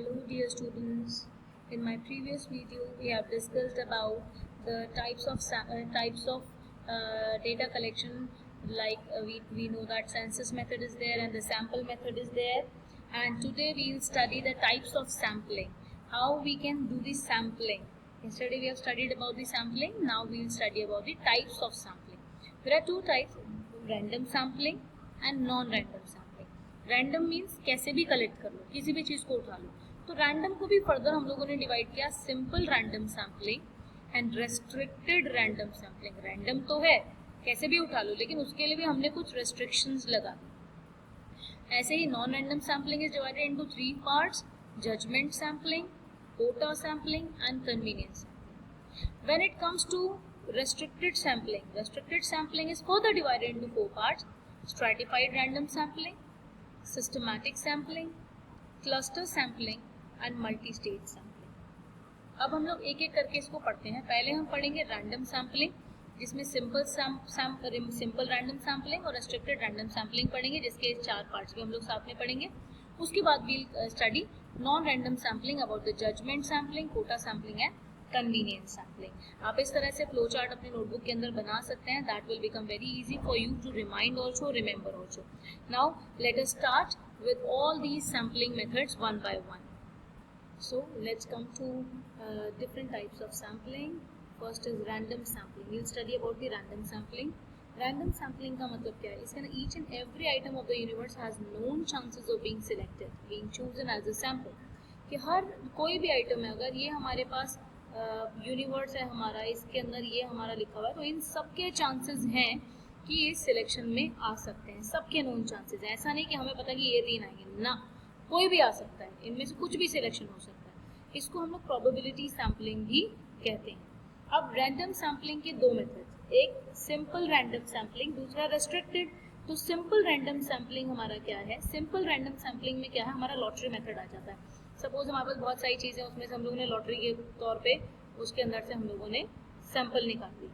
Hello dear students. In my previous video we have discussed about the types of data collection, like we know that census method is there and the sample method is there, and today we will study the types of sampling, how we can do the sampling. Yesterday we have studied about the sampling, now we will study about the types of sampling. There are two types, random sampling and non-random sampling. Random means कैसे भी collect कर लो, किसी भी चीज को उठा लो. तो random को भी फर्दर हम लोगों ने डिवाइड किया, simple random sampling and restricted random sampling. Random तो है, कैसे भी उठा लो, लेकिन उसके लिए भी हमने कुछ रेस्ट्रिक्शंस लगा दी. ऐसे ही non random sampling is divided into 3 parts, judgement sampling, quota sampling and convenience sampling. When it comes to restricted sampling is further divided into 4 parts: stratified random sampling, systematic sampling, cluster sampling and multi-stage sampling. अब हम लोग एक एक करके इसको पढ़ते हैं. पहले हम पढ़ेंगे रैंडम सैम्पलिंग, जिसमें सिंपल रैंडम सैम्पलिंग और रेस्ट्रिक्टेड रैंडम सैम्पलिंग पढ़ेंगे, जिसके 4 पार्ट्स भी हम लोग साथ में पढ़ेंगे. उसके बाद we'll study non random sampling about the judgement sampling, quota sampling and convenience sampling. आप इस तरह से फ्लो चार्ट अपने नोटबुक के अंदर बना सकते हैं. That will become very easy for you to remind also, remember also. Now let us start with all these sampling methods one by one. So let's come to different types of sampling. First is random sampling. We'll study about the random sampling. Random sampling का मतलब क्या है? इसका each and every item of the universe has known chances of being selected, being chosen as a sample. कि हर कोई भी item है, अगर ये हमारे पास यूनिवर्स है हमारा, इसके अंदर ये हमारा लिखा हुआ है, तो इन सबके चांसेस हैं कि ये सिलेक्शन में आ सकते हैं. सबके नोन चांसेस है. ऐसा नहीं कि हमें पता कि ये 3 आएंगे, ना, कोई भी आ सकता है, इनमें से कुछ भी सिलेक्शन हो सकता है. इसको हम लोग प्रोबेबिलिटी सैम्पलिंग भी कहते हैं. अब रैंडम सैम्पलिंग के 2 मेथड्स, एक सिंपल रैंडम सैम्पलिंग, दूसरा रेस्ट्रिक्टेड. तो सिंपल रैंडम सैम्पलिंग हमारा क्या है? सिंपल रैंडम सैम्पलिंग में क्या है, हमारा लॉटरी मेथड आ जाता है. सपोज हमारे पास बहुत सारी चीज़ें, उसमें से हम लोगों ने लॉटरी के तौर पे उसके अंदर से हम लोगों ने सैंपल निकाल ली,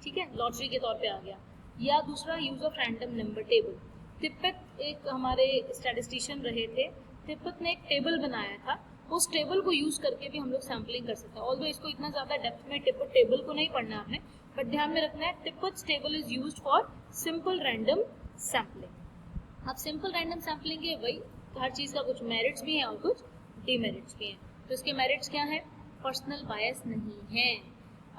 ठीक है, लॉटरी के तौर पे आ गया. या दूसरा use of random number table. Tibet एक हमारे स्टैटिस्टिशियन रहे थे, तिब्बत ने एक टेबल बनाया था, उस टेबल को यूज करके भी हम लोग सैम्पलिंग कर सकते हैं. ऑल्दो इसको इतना ज्यादा डेप्थ में तिब्बत टेबल को नहीं पढ़ना आपने, बट ध्यान में रखना है Tibet table is used for simple random sampling. अब सिंपल रैंडम सैम्पलिंग के वही हर चीज का कुछ मेरिट्स भी हैं और कुछ डिमेरिट्स भी हैं. तो इसके मेरिट्स क्या है? पर्सनल बायस नहीं है.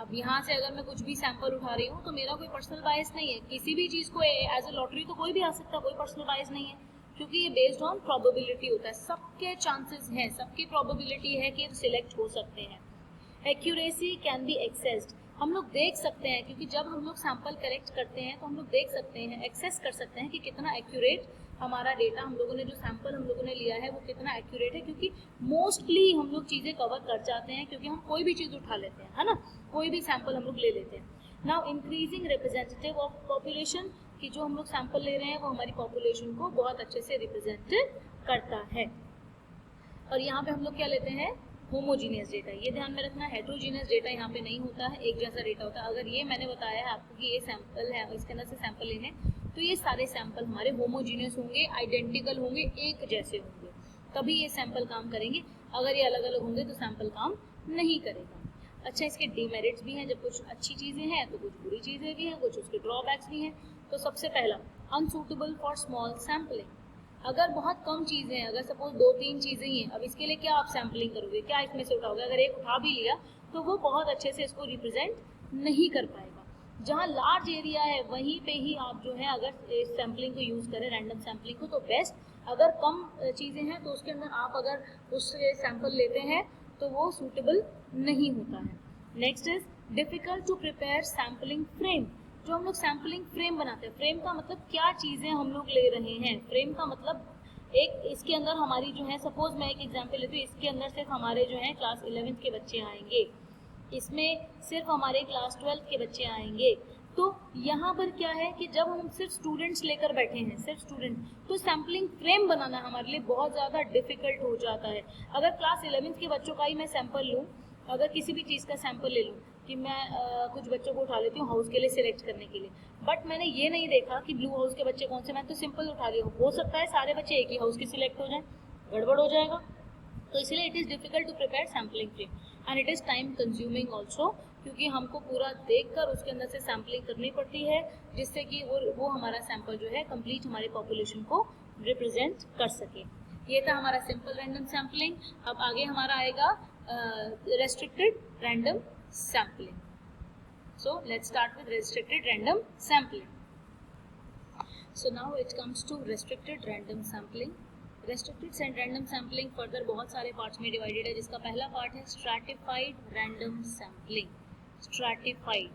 अब यहाँ से अगर मैं कुछ भी सैंपल उठा रही हूँ तो मेरा कोई पर्सनल बायस नहीं है. किसी भी चीज़ को एज ए लॉटरी तो कोई भी आ सकता है, कोई पर्सनल बायस नहीं है, क्योंकि ये बेस्ड ऑन प्रोबेबिलिटी होता है. सबके चांसेस हैं, सबकी प्रोबेबिलिटी है कि सिलेक्ट हो सकते हैं. Accuracy can be accessed. हम लोग देख सकते हैं, क्योंकि जब हम लोग सैंपल कलेक्ट करते हैं तो हम लोग देख सकते हैं, एक्सेस कर सकते हैं कि कितना एक्यूरेट हमारा डेटा, हम लोगों ने जो सैंपल हम लोगों ने लिया है वो कितना एक्यूरेट है. क्योंकि मोस्टली हम लोग चीज़ें कवर कर जाते हैं, क्योंकि हम कोई भी चीज़ उठा लेते हैं, है ना, कोई भी सैंपल हम लोग ले लेते हैं. Now increasing representative of population, कि जो हम लोग सैंपल ले रहे हैं वो हमारी पॉपुलेशन को बहुत अच्छे से रिप्रेजेंट करता है. और यहाँ पे हम लोग क्या लेते हैं? Homogeneous data. ये ध्यान में रखना, हेट्रोजीनियस डेटा यहाँ पे नहीं होता है, एक जैसा डेटा होता है. अगर ये मैंने बताया है आपको कि ये सैंपल है, इसके अंदर से सैंपल लेने, तो ये सारे सैंपल हमारे होमोजीनियस होंगे, आइडेंटिकल होंगे, एक जैसे होंगे, तभी ये सैंपल काम करेंगे. अगर ये अलग अलग होंगे तो सैंपल काम नहीं करेगा. अच्छा, इसके डिमेरिट्स भी हैं. जब कुछ अच्छी चीज़ें हैं तो कुछ बुरी चीज़ें भी हैं, कुछ उसके ड्रॉबैक्स भी हैं. तो सबसे पहला, अनसूटेबल फॉर स्मॉल सैम्पलिंग. अगर बहुत कम चीज़ें हैं, अगर सपोज 2-3 चीज़ें ही हैं, अब इसके लिए क्या आप सैम्पलिंग करोगे, क्या इसमें से उठाओगे? अगर एक उठा भी लिया तो वो बहुत अच्छे से इसको रिप्रेजेंट नहीं कर पाएगा. जहाँ लार्ज एरिया है वहीं पे ही आप जो है अगर इस सैम्पलिंग को यूज़ करें, रैंडम सैम्पलिंग को, तो बेस्ट. अगर कम चीज़ें हैं तो उसके अंदर आप अगर उससे सैंपल लेते हैं तो वो सूटेबल नहीं होता है. Next is difficult to prepare sampling frame. जो हम लोग सैम्पलिंग फ्रेम बनाते हैं, फ्रेम का मतलब क्या चीज़ें हम लोग ले रहे हैं. फ्रेम का मतलब एक, इसके अंदर हमारी जो है, सपोज मैं एक एग्जांपल लेती हूँ, इसके अंदर सिर्फ हमारे जो है क्लास 11th के बच्चे आएंगे, इसमें सिर्फ हमारे क्लास 12th के बच्चे आएंगे. तो यहाँ पर क्या है कि जब हम सिर्फ स्टूडेंट्स लेकर बैठे हैं, सिर्फ स्टूडेंट, तो सैम्पलिंग फ्रेम बनाना हमारे लिए बहुत ज़्यादा डिफिकल्ट हो जाता है. अगर क्लास 11th के बच्चों का ही मैं सैंपल लूँ, अगर किसी भी चीज़ का सैंपल ले लूँ, कि मैं कुछ बच्चों को उठा लेती हूँ हाउस के लिए सिलेक्ट करने के लिए, बट मैंने ये नहीं देखा कि ब्लू हाउस के बच्चे कौन से, मैं तो सिंपल उठा रही हूँ. हो सकता है सारे बच्चे एक ही हाउस के सिलेक्ट हो जाए, गड़बड़ हो जाएगा. तो इसलिए it is difficult to prepare sampling frame and it is time consuming also, क्योंकि हमको पूरा देखकर उसके अंदर से सैम्पलिंग करनी पड़ती है जिससे कि वो हमारा सैंपल जो है कंप्लीट हमारी पॉपुलेशन को रिप्रेजेंट कर सके। ये था हमारा सिंपल रैंडम सैम्पलिंग। अब आगे हमारा आएगा restricted random sampling. So let's start with restricted random sampling. So now it comes to restricted random sampling. Restricted random sampling further बहुत सारे पार्ट्स में डिवाइडेड है, जिसका पहला पार्ट है स्ट्रैटिफाइड रैंडम सैम्पलिंग। स्ट्रैटिफाइड,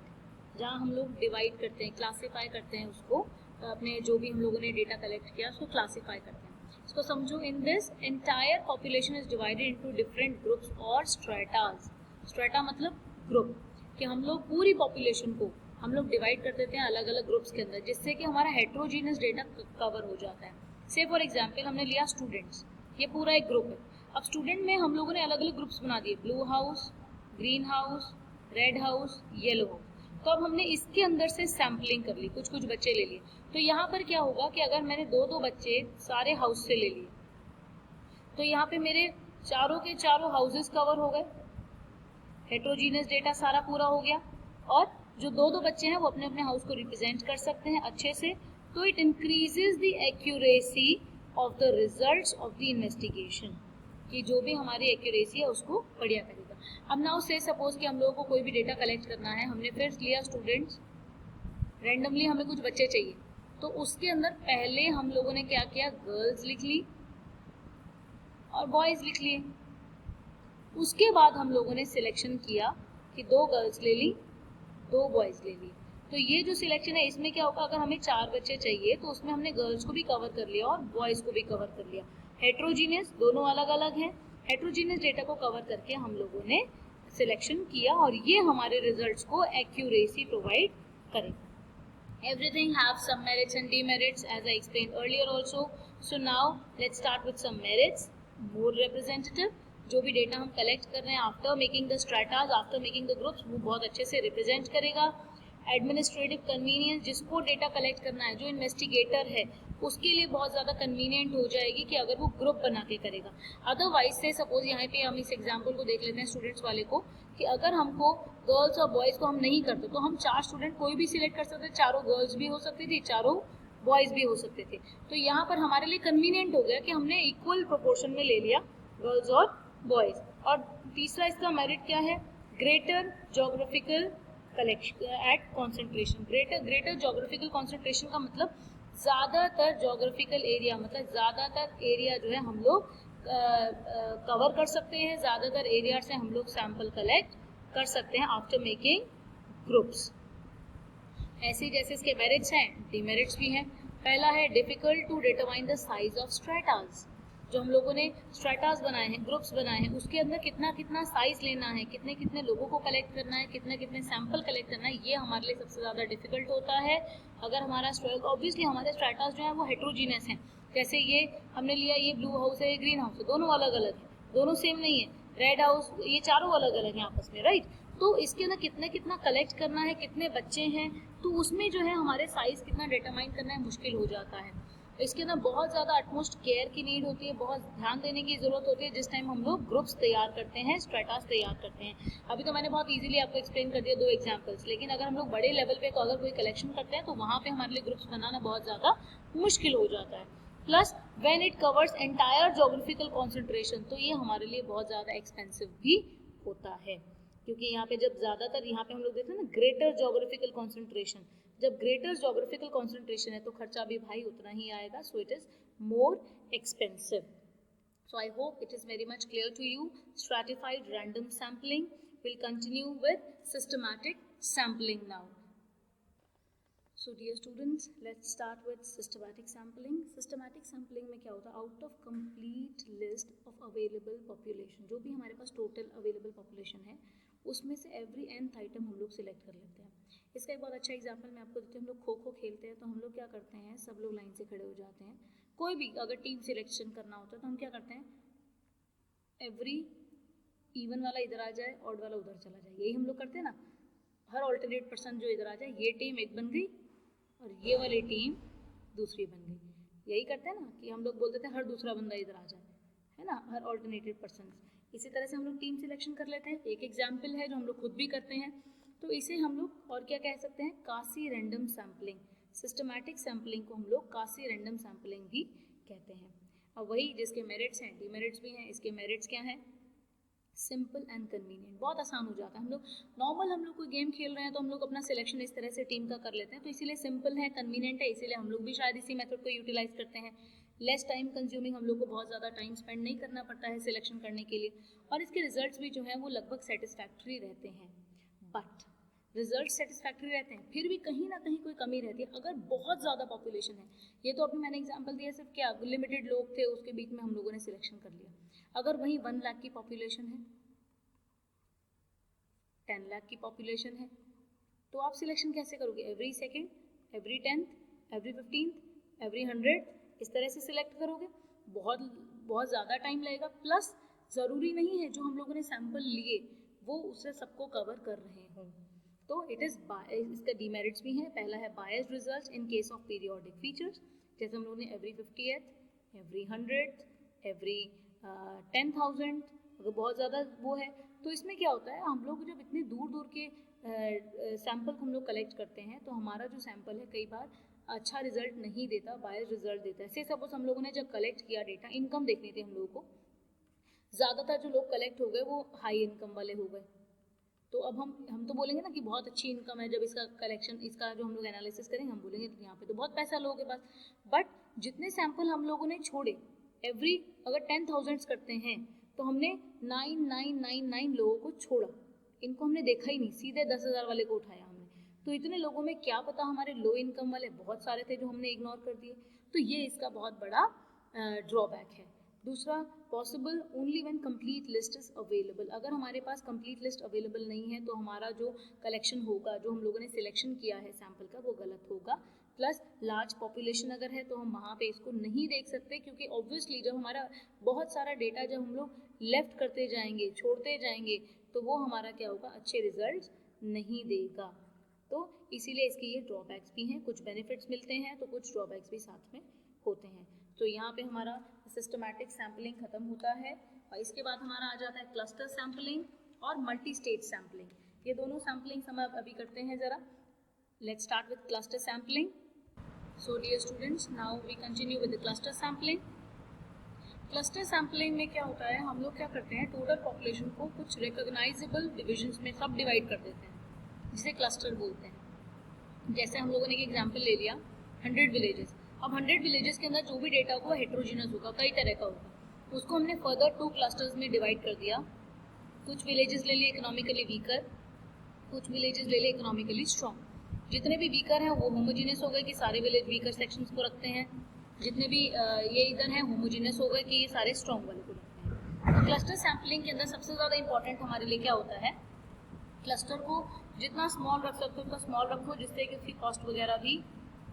जहाँ हम लोग डिवाइड करते हैं, क्लासीफाई करते हैं उसको, अपने जो भी हम लोगों ने डेटा कलेक्ट किया उसको क्लासीफाई करते हैं। इसको समझो, in this entire population is divided into different groups और स्ट्रेटाज। स्ट्रेटा मतलब ग्रुप, कि हम लोग पूरी पॉपुलेशन को हम लोग डिवाइड कर देते हैं अलग अलग ग्रुप्स के अंदर, जिससे कि हमारा हेट्रोजीनियस डेटा कवर हो जाता है। से फॉर एग्जाम्पल हमने लिया स्टूडेंट्स, ये पूरा एक ग्रुप है। अब स्टूडेंट में हम लोगों ने अलग अलग ग्रुप्स बना दिए, blue house, green house, red house, yellow house. तो अब हमने इसके अंदर से सैम्पलिंग कर ली, कुछ कुछ बच्चे ले लिए। तो यहाँ पर क्या होगा कि अगर मैंने दो दो बच्चे सारे हाउस से ले लिए, तो यहाँ पे मेरे चारों के चारों हाउसेस कवर हो गए, हेट्रोजीनियस डेटा सारा पूरा हो गया, और जो दो दो बच्चे हैं वो अपने अपने हाउस को रिप्रेजेंट कर सकते हैं अच्छे से। तो it increases the accuracy of the results of the investigation, कि जो भी हमारी एक्यूरेसी है उसको बढ़िया करेगा। अब नाउ से सपोज कि हम लोगों को कोई भी डेटा कलेक्ट करना है, हमने फिर लिया स्टूडेंट्स, रैंडमली हमें कुछ बच्चे चाहिए, तो उसके अंदर पहले हम लोगों ने क्या किया, गर्ल्स लिख ली और बॉयज लिख लिए। उसके बाद हम लोगों ने सिलेक्शन किया कि दो गर्ल्स ले ली, दो बॉयज ले ली। तो ये जो सिलेक्शन है इसमें क्या होगा, अगर हमें 4 बच्चे चाहिए तो उसमें हमने गर्ल्स को भी कवर कर लिया और बॉयज को भी कवर कर लिया। हेट्रोजीनियस दोनों अलग अलग हैं, हेट्रोजीनियस डेटा को कवर करके हम लोगों ने सिलेक्शन किया, और ये हमारे रिजल्ट्स को एक्यूरेसी प्रोवाइड करेगा। Everything have some merits and demerits as I explained earlier also. So now let's start with some merits. More representative, जो भी डेटा हम कलेक्ट कर रहे हैं after making the strata, after making the groups, वो बहुत अच्छे से रिप्रेजेंट करेगा। एडमिनिस्ट्रेटिव कन्वीनियंस, जिसको डेटा कलेक्ट करना है, जो इन्वेस्टिगेटर है, उसके लिए बहुत ज़्यादा कन्वीनियंट हो जाएगी कि अगर वो ग्रुप बना के करेगा। अदरवाइज से सपोज यहाँ पे हम इस एग्जाम्पल को देख लेते हैं स्टूडेंट्स वाले को, कि अगर हमको गर्ल्स और बॉयज़ को हम नहीं करते तो हम 4 स्टूडेंट कोई भी सिलेक्ट कर सकते, चारों गर्ल्स भी हो सकती थी, चारों बॉयज़ भी हो सकते थे। तो यहाँ पर हमारे लिए कन्वीनियंट हो गया कि हमने इक्वल प्रोपोर्शन में ले लिया गर्ल्स और बॉयज़। और तीसरा इसका मेरिट क्या है, greater geographical collection at concentration. Greater geographical concentration का मतलब ज़्यादातर जोग्राफिकल एरिया, मतलब ज़्यादातर एरिया जो है हम लोग कवर कर सकते हैं, ज़्यादातर एरिया से हम लोग सैंपल कलेक्ट कर सकते हैं आफ्टर मेकिंग ग्रुप्स। ऐसे जैसे इसके मेरिट्स हैं, डिमेरिट्स भी हैं। पहला है difficult to determine the size of strata. जो हम लोगों ने स्ट्रेटास बनाए हैं, ग्रुप्स बनाए हैं, उसके अंदर कितना कितना साइज लेना है, कितने कितने लोगों को कलेक्ट करना है, कितने कितने सैंपल कलेक्ट करना है, ये हमारे लिए सबसे ज़्यादा डिफिकल्ट होता है। अगर हमारा ऑब्वियसली हमारे स्ट्रेटास जो है वो हेट्रोजीनियस हैं, जैसे ये हमने लिया, ये ब्लू हाउस है, ये ग्रीन हाउस है, दोनों अलग अलग हैं, दोनों सेम नहीं है, रेड हाउस, ये चारों अलग अलग हैं आपस में, राइट। तो इसके अंदर कितना कितना कलेक्ट करना है, कितने बच्चे हैं, तो उसमें जो है हमारे साइज कितना डिटरमाइन करना है मुश्किल हो जाता है। इसके अंदर बहुत ज़्यादा अटमोस्ट केयर की नीड होती है, बहुत ध्यान देने की ज़रूरत होती है जिस टाइम हम लोग ग्रुप्स तैयार करते हैं, स्ट्रेटास तैयार करते हैं। अभी तो मैंने बहुत इजीली आपको एक्सप्लेन कर दिया 2 एग्जांपल्स, लेकिन अगर हम लोग बड़े लेवल पे अगर कोई कलेक्शन करते हैं तो वहाँ पे हमारे लिए ग्रुप्स बनाना बहुत ज़्यादा मुश्किल हो जाता है। Plus when it covers entire geographical concentration, तो ये हमारे लिए बहुत ज़्यादा एक्सपेंसिव भी होता है, क्योंकि यहाँ पे जब ज़्यादातर यहाँ पे हम लोग देखते हैं ना ग्रेटर जोग्राफिकल कॉन्सेंट्रेशन, जब ग्रेटर जोग्राफिकल कॉन्सेंट्रेशन है तो खर्चा भी भाई उतना ही आएगा, so it is more expensive. So I hope it is very much clear to you. Stratified random sampling will continue with systematic sampling now. So dear students, let's start with systematic sampling. Systematic sampling में क्या होता है, out of complete list of available population, जो भी हमारे पास total available population है उसमें से every nth item हम लोग select कर लेते हैं। इसका एक बहुत अच्छा एग्जाम्पल मैं आपको देती हूँ। हम लोग खो खो खेलते हैं तो हम लोग क्या करते हैं, सब लोग लाइन से खड़े हो जाते हैं। कोई भी अगर टीम सिलेक्शन करना होता है तो हम क्या करते हैं, एवरी इवन वाला इधर आ जाए, ऑड वाला उधर चला जाए, यही हम लोग करते हैं ना। हर ऑल्टरनेट पर्सन जो इधर आ जाए, ये टीम एक बन गई और ये वाली टीम दूसरी बन गई, यही करते हैं ना, कि हम लोग बोल देते हैं हर दूसरा बंदा इधर आ जाए, है ना, हर ऑल्टरनेटिव पर्सन। इसी तरह से हम लोग टीम सिलेक्शन कर लेते हैं। एक एग्जाम्पल है जो हम लोग खुद भी करते हैं, तो इसे हम लोग और क्या कह सकते हैं, कासी रैंडम सैम्पलिंग। सिस्टमैटिक सैम्पलिंग को हम लोग कासी रैंडम सैम्पलिंग भी कहते हैं। अब वही जिसके मेरिट्स हैं, डिमेरिट्स भी हैं। इसके मेरिट्स क्या हैं, सिंपल एंड कन्वीनियंट, बहुत आसान हो जाता है। हम लोग नॉर्मल हम लोग कोई गेम खेल रहे हैं तो हम लोग अपना सिलेक्शन इस तरह से टीम का कर लेते हैं, तो इसीलिए सिंपल है, कन्वीनियंट है, इसीलिए हम लोग भी शायद इसी मेथड को यूटिलाइज करते हैं। लेस टाइम कंज्यूमिंग, हम लोग को बहुत ज़्यादा टाइम स्पेंड नहीं करना पड़ता है सिलेक्शन करने के लिए, और इसके रिजल्ट्स भी जो हैं वो लगभग सेटिस्फैक्ट्री रहते हैं। बट रिजल्ट सेटिस्फैक्ट्री रहते हैं, फिर भी कहीं ना कहीं कोई कमी रहती है। अगर बहुत ज़्यादा पॉपुलेशन है, ये तो अभी मैंने एग्जांपल दिया सिर्फ क्या लिमिटेड लोग थे, उसके बीच में हम लोगों ने सिलेक्शन कर लिया। अगर वहीं 1 लाख की पॉपुलेशन है, 10 लाख की पॉपुलेशन है, तो आप सिलेक्शन कैसे करोगे, every second, every 10th, every 15th, every 100th, इस तरह से सिलेक्ट करोगे, बहुत बहुत ज़्यादा टाइम लगेगा। प्लस ज़रूरी नहीं है जो हम लोगों ने सैम्पल लिए वो उससे सबको कवर कर रहे हों, तो इट इज़ इसका डीमेरिट्स भी हैं। पहला है biased results in case of periodic features, जैसे हम लोगों ने every 50th, every 100th, every 10,000, अगर बहुत ज़्यादा वो है तो इसमें क्या होता है, हम लोग जब इतने दूर दूर के सैंपल हम लोग कलेक्ट करते हैं तो हमारा जो सैंपल है कई बार अच्छा रिजल्ट नहीं देता, बायस्ड रिजल्ट देता है। से सपोज हम लोगों ने जब कलेक्ट किया डेटा, इनकम देखनी थी हम लोगों को, ज़्यादातर जो लोग कलेक्ट हो गए वो हाई इनकम वाले हो गए, तो अब हम तो बोलेंगे ना कि बहुत अच्छी इनकम है। जब इसका कलेक्शन, इसका जो हम लोग एनालिसिस करेंगे, हम बोलेंगे यहाँ पे तो बहुत पैसा लोगों के पास। बट जितने सैंपल हम लोगों ने छोड़े, एवरी अगर 10,000 करते हैं तो हमने 9999 लोगों को छोड़ा, इनको हमने देखा ही नहीं, सीधे 10,000 वाले को उठाया हमने। तो इतने लोगों में क्या पता हमारे लो इनकम वाले बहुत सारे थे जो हमने इग्नोर कर दिए, तो ये इसका बहुत बड़ा ड्रॉबैक है। दूसरा, possible only when complete list is available. अगर हमारे पास कंप्लीट लिस्ट अवेलेबल नहीं है तो हमारा जो कलेक्शन होगा, जो हम लोगों ने सिलेक्शन किया है सैंपल का, वो गलत होगा। प्लस लार्ज पॉपुलेशन अगर है तो हम वहाँ पे इसको नहीं देख सकते, क्योंकि ऑब्वियसली जब हमारा बहुत सारा डेटा जब हम लोग लेफ्ट करते जाएंगे, छोड़ते जाएंगे, तो वो हमारा क्या होगा, अच्छे रिजल्ट नहीं देगा। तो इसीलिए इसके ये ड्रॉबैक्स भी हैं, कुछ बेनिफिट्स मिलते हैं तो कुछ ड्रॉबैक्स भी साथ में होते हैं। तो यहाँ पे हमारा सिस्टमैटिक सैम्पलिंग खत्म होता है, और इसके बाद हमारा आ जाता है क्लस्टर सैम्पलिंग और मल्टी स्टेज सैम्पलिंग। ये दोनों सैम्पलिंग हम अभी करते हैं ज़रा। Let's start with cluster sampling. So dear students, now we continue with the cluster sampling. Cluster sampling में क्या होता है, हम लोग क्या करते हैं, टोटल पॉपुलेशन को कुछ रिकॉग्नाइजेबल डिविजन्स में सब डिवाइड कर देते हैं, जिसे क्लस्टर बोलते हैं। जैसे हम लोगों ने एक एग्जाम्पल ले लिया 100 विलेजेस। अब 100 विलेजेस के अंदर जो भी डेटा होगा हेट्रोजीनस होगा, कई तरह का होगा, उसको हमने फर्दर 2 क्लस्टर्स में डिवाइड कर दिया। कुछ विलेजेस ले लिए इकोनॉमिकली वीकर, कुछ विलेजेस ले लिए इकोनॉमिकली स्ट्रॉन्ग। जितने भी वीकर हैं वो होमोजीनियस हो गए कि सारे विलेज वीकर सेक्शंस को रखते हैं, जितने भी ये इधर हैं होमोजीनियस हो गए कि ये सारे स्ट्रॉन्ग वाले को रखते हैं। तो क्लस्टर सैम्पलिंग के अंदर सबसे ज़्यादा इंपॉर्टेंट हमारे लिए क्या होता है, क्लस्टर को जितना स्मॉल रख सकते हो उतना स्मॉल रखो, जिससे कि उसकी कॉस्ट वगैरह भी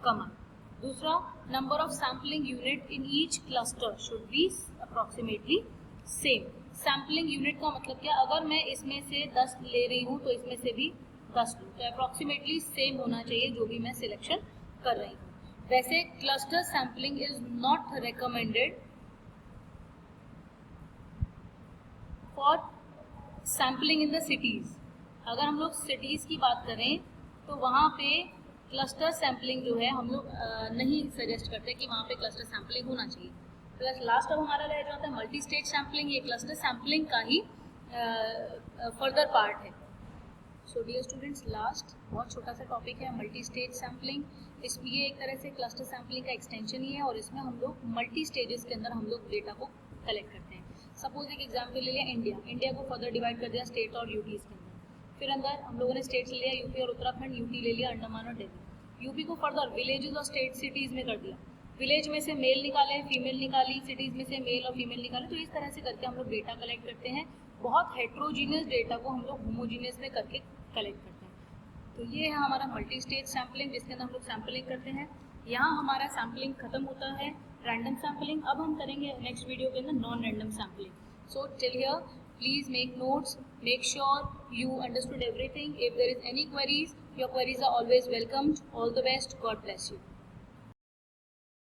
कम आए। दूसरा, number of sampling unit in each cluster should be approximately same. Sampling unit का मतलब क्या, अगर मैं इसमें से 10 ले रही हूँ तो इसमें से भी 10 लूँ, तो अप्रॉक्सीमेटली सेम होना चाहिए जो भी मैं सिलेक्शन कर रही हूँ। वैसे cluster sampling is not recommended for sampling in the cities. अगर हम लोग सिटीज़ की बात करें तो वहाँ पे क्लस्टर सैम्पलिंग जो है हम लोग नहीं सजेस्ट करते कि वहाँ पे क्लस्टर सैम्पलिंग होना चाहिए। प्लस लास्ट अब हमारा रह जाता है मल्टी स्टेज सैम्पलिंग। ये क्लस्टर सैम्पलिंग का ही फर्दर पार्ट है। सो डियर स्टूडेंट्स, लास्ट बहुत छोटा सा टॉपिक है मल्टी स्टेज सैम्पलिंग। इसमें ये एक तरह से क्लस्टर सैम्पलिंग का एक्सटेंशन ही है, और इसमें हम लोग मल्टी स्टेजेस के अंदर हम लोग डेटा को कलेक्ट करते हैं। सपोज एक एग्जाम्पल ले लिया इंडिया को फर्दर डिवाइड कर दिया स्टेट और यूटीज़ के अंदर। फिर अंदर हम लोगों ने स्टेट्स ले लिया यूपी और उत्तराखंड, यूटी ले लिया अंडमान और दिल्ली। यूपी को फर्दर विलेजेस और स्टेट सिटीज़ में कर दिया, विलेज में से मेल निकाले, फीमेल निकाली, सिटीज़ में से मेल और फीमेल निकाले। तो इस तरह से करके हम लोग डेटा कलेक्ट करते हैं। बहुत हेट्रोजीनियस डेटा को हम लोग होमोजीनियस में करके कलेक्ट करते हैं। तो ये है हमारा मल्टी स्टेज सैम्पलिंग, जिसके अंदर हम लोग सैम्पलिंग करते हैं। यहाँ हमारा सैम्पलिंग खत्म होता है, रैंडम सैम्पलिंग। अब हम करेंगे नेक्स्ट वीडियो के अंदर non random sampling. So till here please make notes, make sure you understood everything. If there is any queries, your queries are always welcomed. All the best. God bless you.